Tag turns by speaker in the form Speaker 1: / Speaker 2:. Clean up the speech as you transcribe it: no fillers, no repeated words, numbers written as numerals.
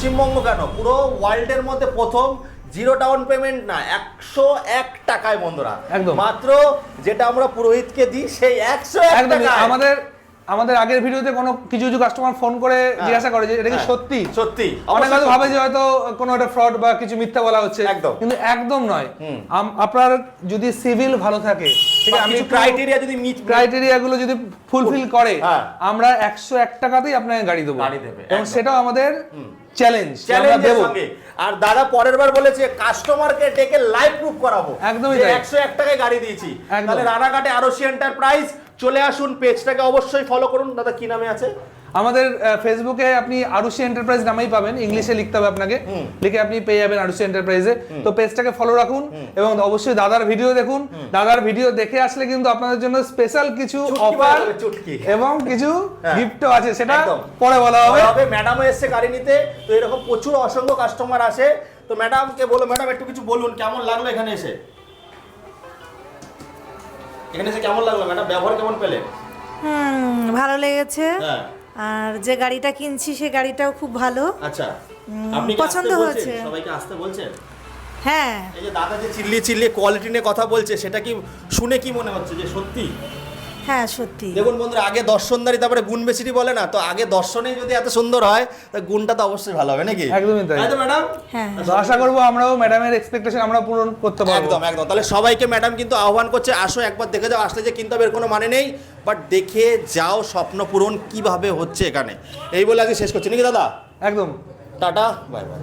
Speaker 1: পশ্চিমবঙ্গ কেন, পুরো ওয়ার্ল্ডের মধ্যে প্রথম জিরো ডাউন পেমেন্ট না, 101 টাকায় বন্ধুরা,
Speaker 2: একদম।
Speaker 1: মাত্র যেটা আমরা পুরোহিতকে দিই সেই 101
Speaker 2: একদমই।
Speaker 1: টাকায়।
Speaker 2: আমাদের আগের ভিডিওতে কোনো কিছু কাস্টমার ফোন করে জিজ্ঞাসা করে যে এটা কি সত্যি
Speaker 1: সত্যি,
Speaker 2: অনেক হয়তো ভাবে যে হয়তো কোনো একটা ফ্রড বা কিছু মিথ্যা বলা হচ্ছে,
Speaker 1: একদম।
Speaker 2: কিন্তু একদম নয়। আপনার যদি সিভিল ভালো থাকে, ঠিক আছে, আমি
Speaker 1: ক্রাইটেরিয়া যদি
Speaker 2: ক্রাইটেরিয়া গুলো যদি ফুলফিল করে,
Speaker 1: হ্যাঁ,
Speaker 2: আমরা 101 টাকাতেই আপনাকে গাড়ি দেবো, এবং সেটাও আমাদের চ্যালেঞ্জ
Speaker 1: দেবো। আর দাদা পরের বার বলেছে কাস্টমারকে ডেকে লাইভ প্রুফ করাবো,
Speaker 2: একদমই
Speaker 1: যে
Speaker 2: তাই।
Speaker 1: 101 টাকায় গাড়ি দিয়েছি। তাহলে রানাঘাটে আরশি এন্টারপ্রাইজ চলে আসুন, পেজটাকে অবশ্যই ফলো করুন। দাদা কি নামে আছে?
Speaker 2: আমাদের ফেসবুকে আপনি আরুষি এন্টারপ্রাইজ নামেই পাবেন, ইংলিশে লিখতে হবে আপনাকে, লিখে আপনি পেয়ে যাবেন আরুষি এন্টারপ্রাইজে। তো পেজটাকে ফলো রাখুন এবং অবশ্যই দাদার ভিডিও দেখুন। দাদার ভিডিও দেখে আসলে কিন্তু আপনাদের জন্য স্পেশাল কিছু অফার এবং কিছু গিফটও আছে, সেটা পরে বলা হবে।
Speaker 1: ম্যাডামও এসছে গাড়ি নিতে, তো এরকম প্রচুর অসংখ্য কাস্টমার আসে। তো ম্যাডামকে বলো, ম্যাডাম একটু কিছু বলুন, কেমন লাগলো এখানে এসে? এখানে এসে কেমন লাগলো ম্যাডাম, ব্যবহার কেমন পেলে?
Speaker 3: ভালো লেগেছে।
Speaker 1: হ্যাঁ।
Speaker 3: আর যে গাড়িটা কিনছি সে গাড়িটাও খুব ভালো।
Speaker 1: আচ্ছা, আপনি
Speaker 3: পছন্দ হয়েছে।
Speaker 1: সবাইকে আসতে বলছেন?
Speaker 3: হ্যাঁ।
Speaker 1: এই যে দাদা যে চিল্লিয়ে কোয়ালিটি নিয়ে কথা বলছে, সেটা কি শুনে কি মনে হচ্ছে যে সত্যি?
Speaker 3: হ্যাঁ সত্যি।
Speaker 1: দেখুন বন্ধুরা, আগে দর্শনদারি তারপরে গুণ বেশি বলে না, তো আগে দর্শনেই যদি এত সুন্দর হয় তা গুণটা তো অবশ্যই ভালো হবে নাকি?
Speaker 2: একদমই তাই।
Speaker 1: তো ম্যাডাম,
Speaker 3: হ্যাঁ,
Speaker 2: আশা করবো আমরাও ম্যাডামের এক্সপেকটেশন আমরা পূরণ করতে পারবো।
Speaker 1: একদম একদম। তাহলে সবাইকে ম্যাডাম কিন্তু আহ্বান করছে, আসো একবার দেখে যাও। আসলে যে কিনতে হবে এর কোনো মানে নেই, বাট দেখে যাও স্বপ্ন পূরণ কিভাবে হচ্ছে এখানে। এই বলে আজকে শেষ করছি নাকি দাদা?
Speaker 2: একদম।
Speaker 1: Tata, bye bye.